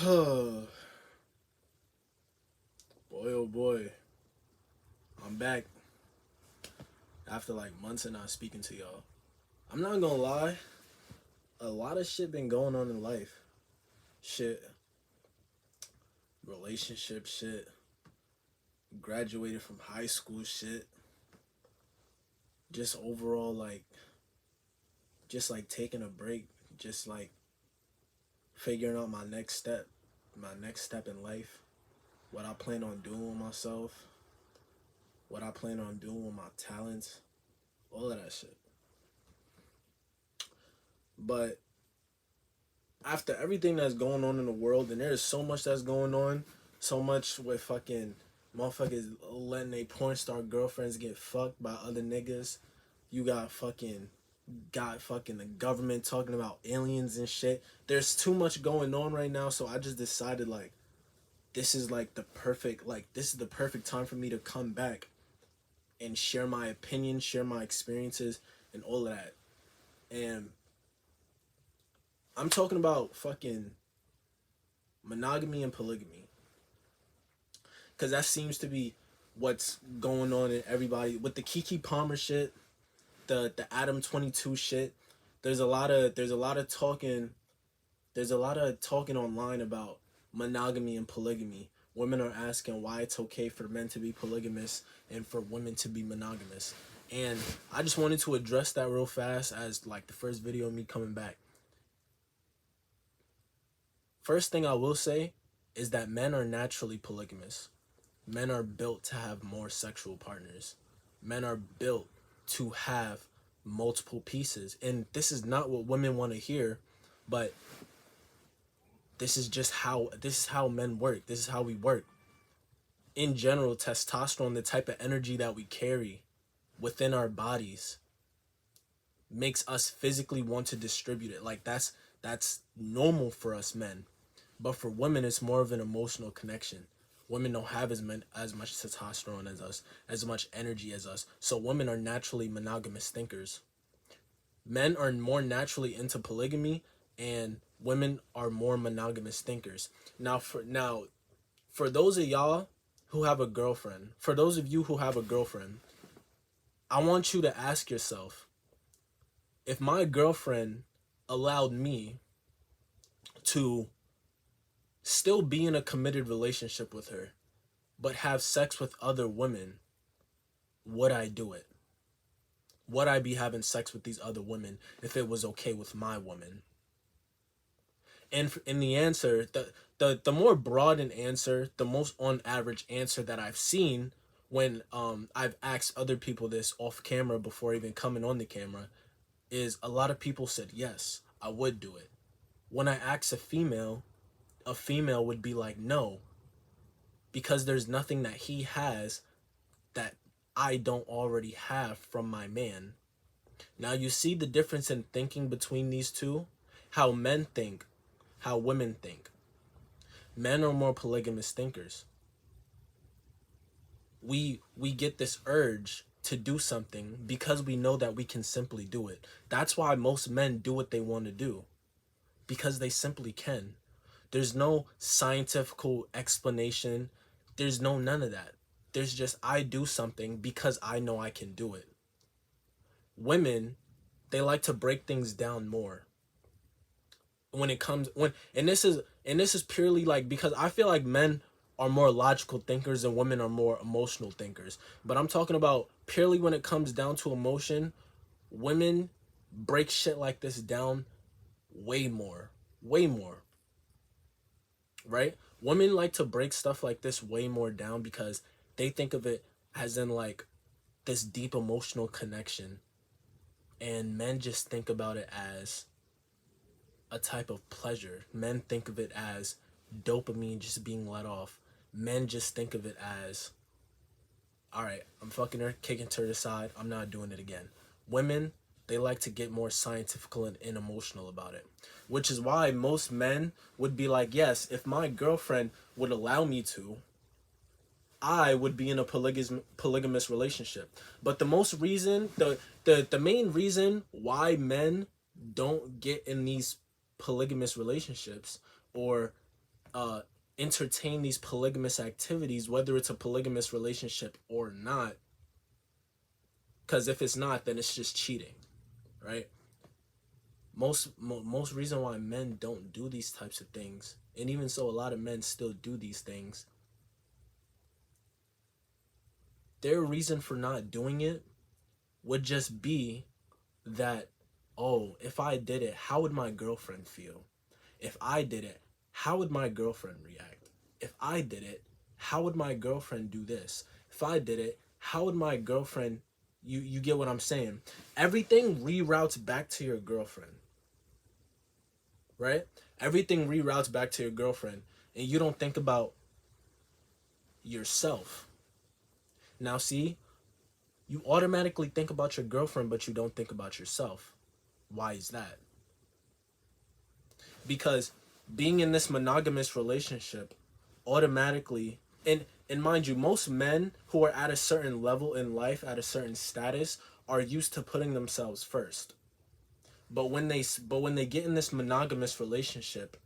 Boy, oh boy, I'm back after like months of not speaking to y'all. I'm not gonna lie, a lot of shit been going on in life. Shit, relationship shit, graduated from high school shit, just overall just like taking a break, just like figuring out my next step in life, what I plan on doing with myself, what I plan on doing with my talents, all of that shit. But after everything that's going on in the world, and there's so much that's going on, so much with fucking motherfuckers letting their porn star girlfriends get fucked by other niggas. You got fucking the government talking about aliens and shit. There's too much going on right now, so I just decided like this is the perfect time for me to come back and share my opinion, share my experiences and all of that. And I'm talking about fucking monogamy and polygamy, because that seems to be what's going on in everybody with the Kiki Palmer shit, the Adam 22 shit. There's a lot of talking online about monogamy and polygamy. Women are asking why it's okay for men to be polygamous and for women to be monogamous. And I just wanted to address that real fast as like the first video of me coming back. First thing I will say is that men are naturally polygamous. Men are built to have more sexual partners. Men are built to have multiple pieces. And this is not what women want to hear, but this is how men work. This is how we work. In general, testosterone, the type of energy that we carry within our bodies, makes us physically want to distribute it. Like that's normal for us men. But for women, it's more of an emotional connection. Women don't have as much testosterone as us, as much energy as us. So women are naturally monogamous thinkers. Men are more naturally into polygamy, and women are more monogamous thinkers. For those of y'all who have a girlfriend, for those of you who have a girlfriend, I want you to ask yourself, if my girlfriend allowed me to still be in a committed relationship with her, but have sex with other women, would I do it? Would I be having sex with these other women if it was okay with my woman? And in the answer, the more broad an answer, the most on average answer that I've seen when I've asked other people this off camera before even coming on the camera, is a lot of people said yes, I would do it. When I ask a female would be like, no, because there's nothing that he has that I don't already have from my man. Now you see the difference in thinking between these two? How men think, how women think. Men are more polygamous thinkers. We get this urge to do something because we know that we can simply do it. That's why most men do what they want to do, because they simply can. There's no scientific explanation. There's no none of that. There's just, I do something because I know I can do it. Women, they like to break things down more. When it comes when and this is purely like, because I feel like men are more logical thinkers and women are more emotional thinkers. But I'm talking about purely when it comes down to emotion, women break shit like this down way more. Way more. Right? Women like to break stuff like this way more down because they think of it as in like this deep emotional connection. And men just think about it as a type of pleasure. Men think of it as dopamine just being let off. Men just think of it as, all right, I'm fucking her, kicking her to the side, I'm not doing it again. Women, they like to get more scientific and emotional about it. Which is why most men would be like, yes, if my girlfriend would allow me to, I would be in a polygamous relationship. But the main reason why men don't get in these polygamous relationships, or uh entertain these polygamous activities, whether it's a polygamous relationship or not. Because if it's not, then it's just cheating, right? Most reason why men don't do these types of things, and even so, a lot of men still do these things. Their reason for not doing it would just be that, oh, if I did it, how would my girlfriend feel? If I did it, how would my girlfriend react? If I did it, how would my girlfriend do this? If I did it, how would my girlfriend, you get what I'm saying? Everything reroutes back to your girlfriend, right? Everything reroutes back to your girlfriend, and you don't think about yourself. Now see, you automatically think about your girlfriend, but you don't think about yourself. Why is that? Because being in this monogamous relationship automatically, and mind you, most men who are at a certain level in life, at a certain status, are used to putting themselves first. But when they get in this monogamous relationship,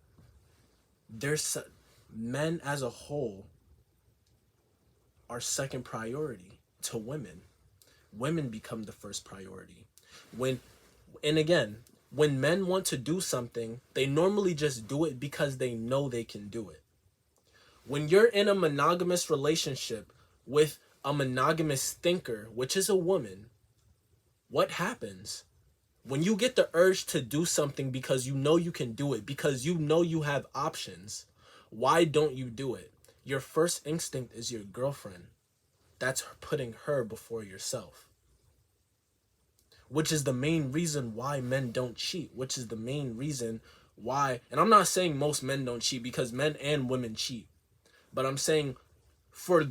there's men as a whole are second priority to women. Women become the first priority. And again, when men want to do something, they normally just do it because they know they can do it. When you're in a monogamous relationship with a monogamous thinker, which is a woman, what happens? When you get the urge to do something because you know you can do it, because you know you have options, why don't you do it? Your first instinct is your girlfriend. That's putting her before yourself. Which is the main reason why men don't cheat. Which is the main reason why, and I'm not saying most men don't cheat, because men and women cheat. But I'm saying for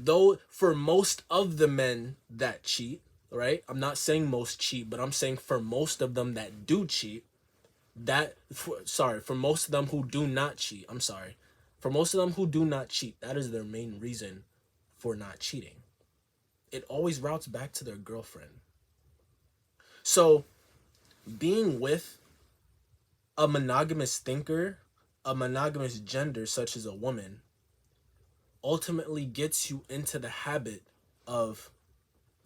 most of the men that cheat, right? I'm not saying most cheat, but I'm saying for most of them that do cheat, for most of them who do not cheat, for most of them who do not cheat, that is their main reason for not cheating. It always routes back to their girlfriend. So being with a monogamous thinker, a monogamous gender such as a woman, ultimately gets you into the habit of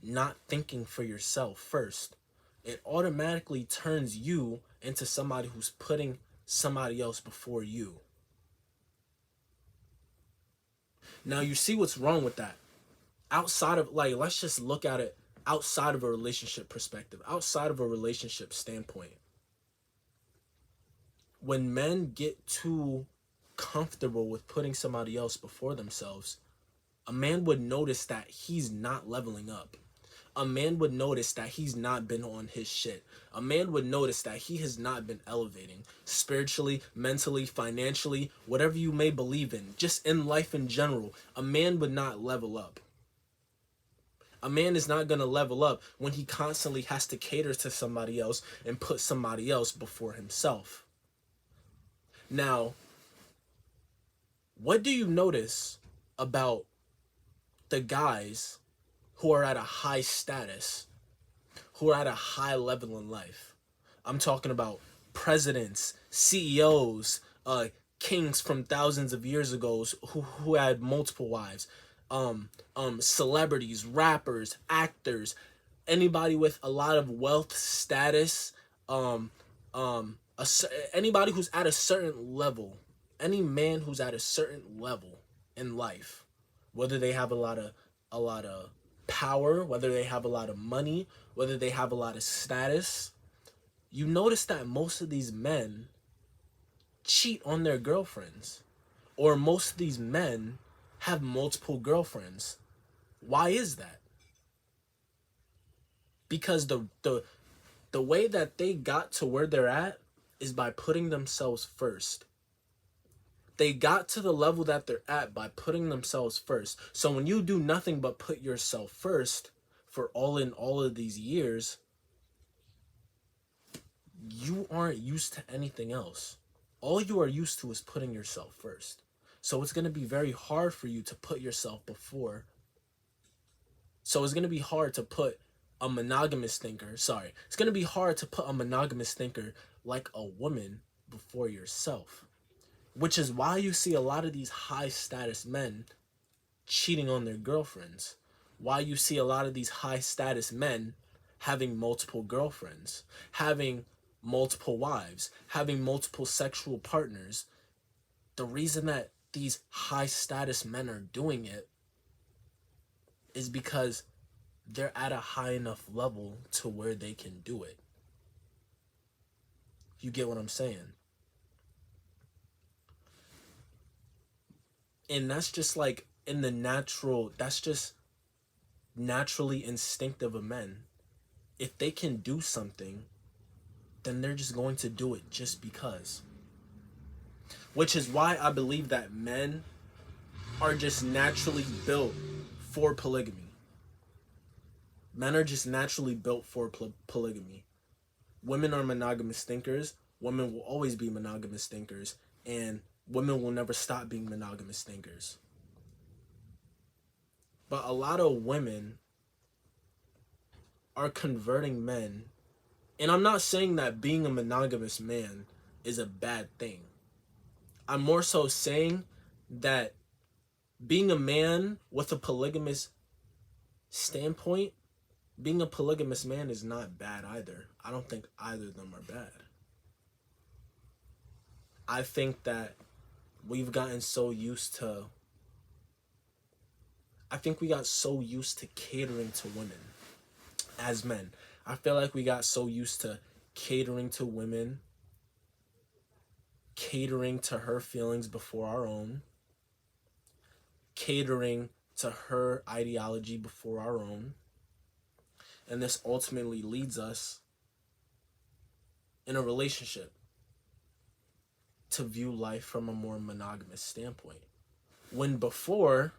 not thinking for yourself first. It automatically turns you into somebody who's putting somebody else before you. Now you see what's wrong with that. Outside of, like, let's just look at it outside of a relationship perspective, outside of a relationship standpoint. When men get too comfortable with putting somebody else before themselves, a man would notice that he's not leveling up. A man would notice that he's not been on his shit. A man would notice that he has not been elevating spiritually, mentally, financially, whatever you may believe in, just in life in general. A man would not level up. A man is not going to level up when he constantly has to cater to somebody else and put somebody else before himself. Now, what do you notice about the guys who are at a high status, who are at a high level in life? I'm talking about presidents, CEOs, kings from thousands of years ago who had multiple wives, celebrities, rappers, actors, anybody with a lot of wealth, status, anybody who's at a certain level, any man who's at a certain level in life, whether they have a lot of power, whether they have a lot of money, whether they have a lot of status, you notice that most of these men cheat on their girlfriends, or most of these men have multiple girlfriends. Why is that? Because the way that they got to where they're at is by putting themselves first. They got to the level that they're at by putting themselves first. So when you do nothing but put yourself first for all of these years, you aren't used to anything else. All you are used to is putting yourself first. So it's going to be very hard for you to put yourself before. So it's going to be hard to put a monogamous thinker, it's going to be hard to put a monogamous thinker like a woman before yourself. Which is why you see a lot of these high status men cheating on their girlfriends. Why you see a lot of these high status men having multiple girlfriends, having multiple wives, having multiple sexual partners. The reason that these high status men are doing it is because they're at a high enough level to where they can do it. You get what I'm saying? And that's just like in the natural, that's just naturally instinctive of men. If they can do something, then they're just going to do it just because. Which is why I believe that men are just naturally built for polygamy. Men are just naturally built for polygamy. Women are monogamous thinkers. Women will always be monogamous thinkers. And women will never stop being monogamous thinkers. But a lot of women are converting men. And I'm not saying that being a monogamous man is a bad thing. I'm more so saying that being a man with a polygamous standpoint, being a polygamous man is not bad either. I don't think either of them are bad. I think that we've gotten so used to, I think we got so used to catering to women as men. I feel like we got so used to catering to women, catering to her feelings before our own, catering to her ideology before our own. And this ultimately leads us in a relationship to view life from a more monogamous standpoint. When before,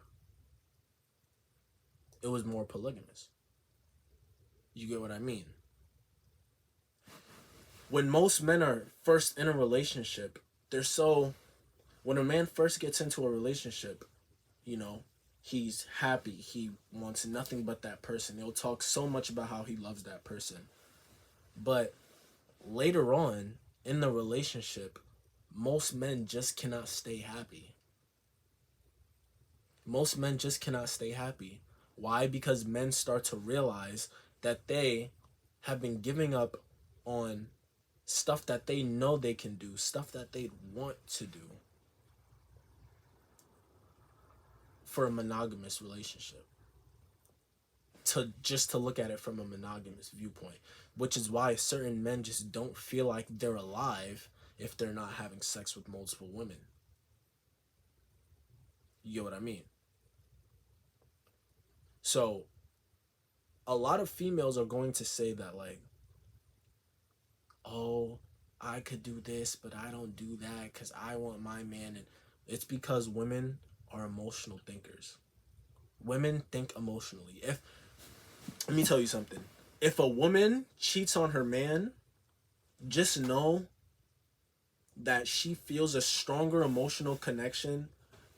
it was more polygamous. You get what I mean? When most men are first in a relationship, when a man first gets into a relationship, you know, he's happy. He wants nothing but that person. He'll talk so much about how he loves that person. But later on in the relationship, most men just cannot stay happy. Most men just cannot stay happy. Why? Because men start to realize that they have been giving up on stuff that they know they can do, stuff that they want to do for a monogamous relationship. To look at it from a monogamous viewpoint, which is why certain men just don't feel like they're alive if they're not having sex with multiple women. You get what I mean? So a lot of females are going to say that, like, oh, I could do this, but I don't do that because I want my man. And it's because women are emotional thinkers. Women think emotionally. Let me tell you something. If a woman cheats on her man, just know that she feels a stronger emotional connection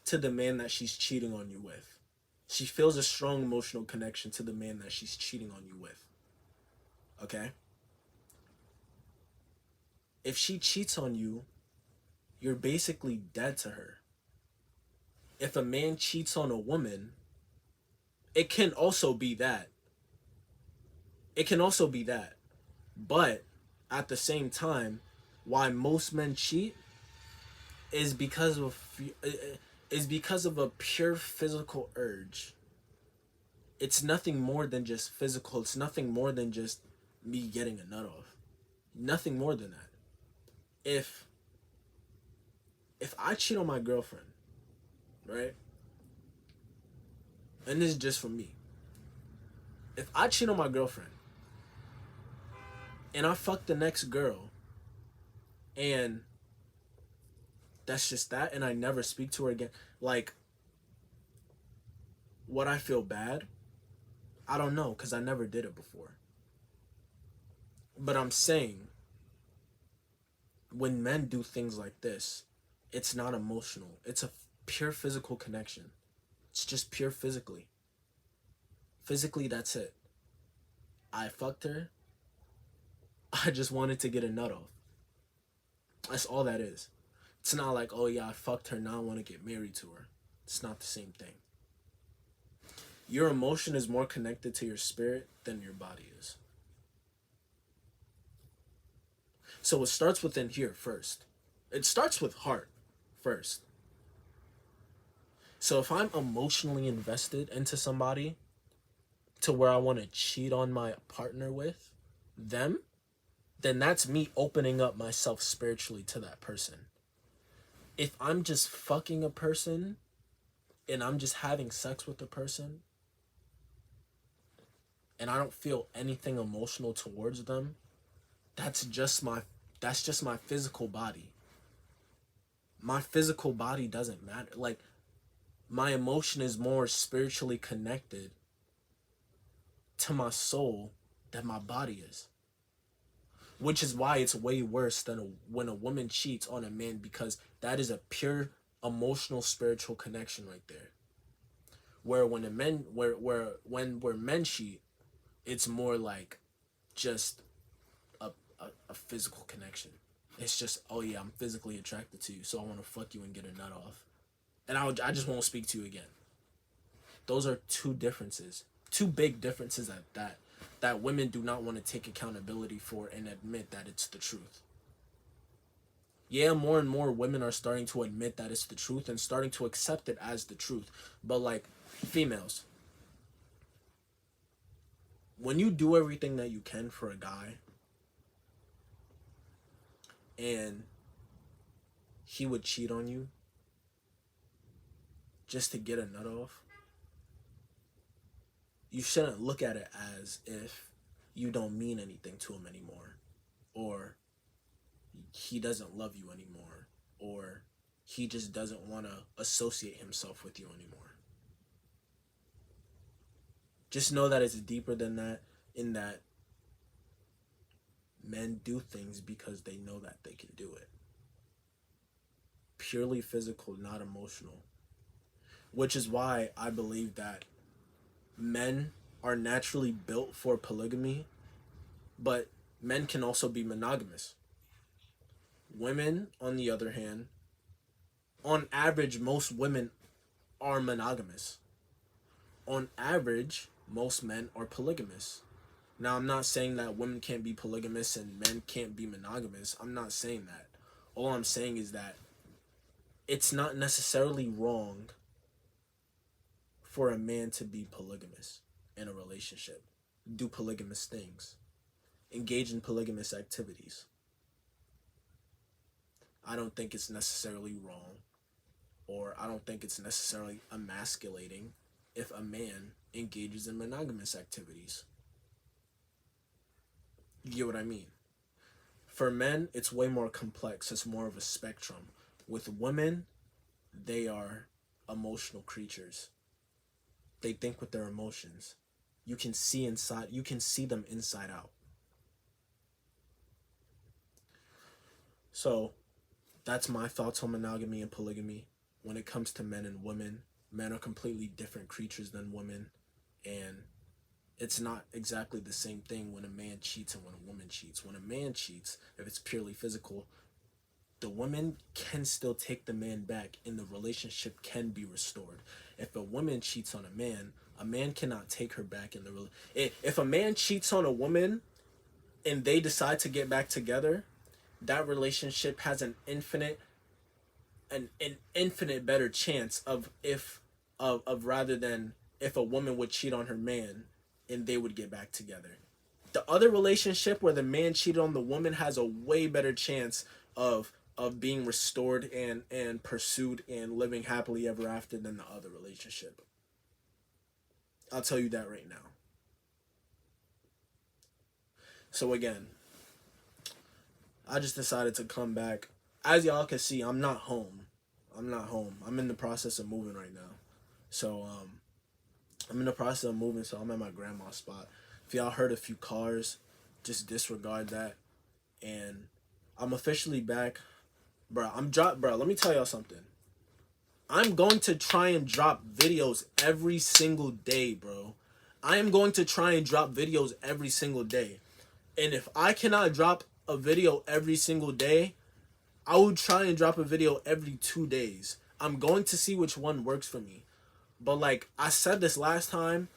to the man that she's cheating on you with. She feels a strong emotional connection to the man that she's cheating on you with. Okay? If she cheats on you, you're basically dead to her. If a man cheats on a woman, it can also be that. It can also be that. But at the same time, why most men cheat is because of a pure physical urge. It's nothing more than just physical. It's nothing more than just me getting a nut off. Nothing more than that. If I cheat on my girlfriend, right? And this is just for me. If I cheat on my girlfriend and I fuck the next girl and that's just that and I never speak to her again, like, would I feel bad? I don't know, because I never did it before. But I'm saying, when men do things like this, it's not emotional. It's a pure physical connection. It's just pure physically. Physically, that's it. I fucked her. I just wanted to get a nut off. That's all that is. It's not like, oh yeah, I fucked her, now I want to get married to her. It's not the same thing. Your emotion is more connected to your spirit than your body is. So it starts within here first. It starts with heart first. So if I'm emotionally invested into somebody to where I want to cheat on my partner with them, then that's me opening up myself spiritually to that person. If I'm just fucking a person and I'm just having sex with a person and I don't feel anything emotional towards them, that's just my physical body. My physical body doesn't matter. Like, my emotion is more spiritually connected to my soul than my body is. Which is why it's way worse than when a woman cheats on a man, because that is a pure emotional spiritual connection right there. Where when men cheat, it's more like just a physical connection. It's just, oh yeah, I'm physically attracted to you, so I want to fuck you and get a nut off. And I just won't speak to you again. Those are two differences. Two big differences at that women do not want to take accountability for and admit that it's the truth. Yeah, more and more women are starting to admit that it's the truth and starting to accept it as the truth. But like, females, when you do everything that you can for a guy and he would cheat on you just to get a nut off, you shouldn't look at it as if you don't mean anything to him anymore, or he doesn't love you anymore, or he just doesn't want to associate himself with you anymore. Just know that it's deeper than that, in that men do things because they know that they can do it. Purely physical, not emotional. Which is why I believe that men are naturally built for polygamy, but men can also be monogamous. Women, on the other hand, on average, most women are monogamous. On average, most men are polygamous. Now, I'm not saying that women can't be polygamous and men can't be monogamous. I'm not saying that. All I'm saying is that it's not necessarily wrong for a man to be polygamous in a relationship, do polygamous things, engage in polygamous activities. I don't think it's necessarily wrong, or I don't think it's necessarily emasculating if a man engages in monogamous activities. You get what I mean? For men, it's way more complex. It's more of a spectrum. With women, they are emotional creatures. They think with their emotions. You can see them inside out. So that's my thoughts on monogamy and polygamy. When it comes to men and women, men are completely different creatures than women, and it's not exactly the same thing when a man cheats and when a woman cheats. When a man cheats, if it's purely physical, the woman can still take the man back and the relationship can be restored. If a woman cheats on a man cannot take her back in the if a man cheats on a woman and they decide to get back together, that relationship has an infinite better chance of rather than if a woman would cheat on her man and they would get back together. The other relationship where the man cheated on the woman has a way better chance of being restored and pursued and living happily ever after than the other relationship. I'll tell you that right now. So again, I just decided to come back. As y'all can see, I'm not home. I'm in the process of moving right now. So I'm in the process of moving, so I'm at my grandma's spot. If y'all heard a few cars, just disregard that. And I'm officially back. Bro, let me tell y'all something. I'm going to try and drop videos every single day, bro. I am going to try and drop videos every single day. And if I cannot drop a video every single day, I would try and drop a video every 2 days. I'm going to see which one works for me. But like I said this last time,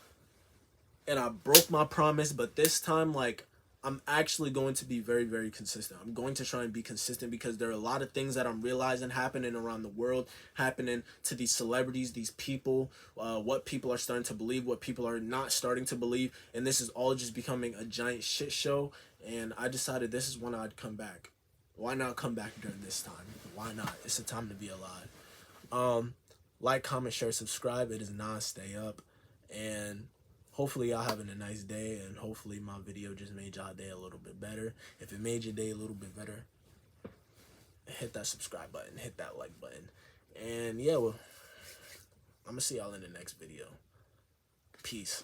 and I broke my promise, but this time, like, I'm actually going to be very, very consistent. I'm going to try and be consistent because there are a lot of things that I'm realizing happening around the world, happening to these celebrities, these people, what people are starting to believe, what people are not starting to believe, and this is all just becoming a giant shit show. And I decided this is when I'd come back. Why not come back during this time? Why not? It's a time to be alive. Like, comment, share, subscribe. It is not stay up, and hopefully y'all having a nice day, and hopefully my video just made y'all day a little bit better. If it made your day a little bit better, hit that subscribe button, hit that like button, and yeah, well, I'm gonna see y'all in the next video. Peace.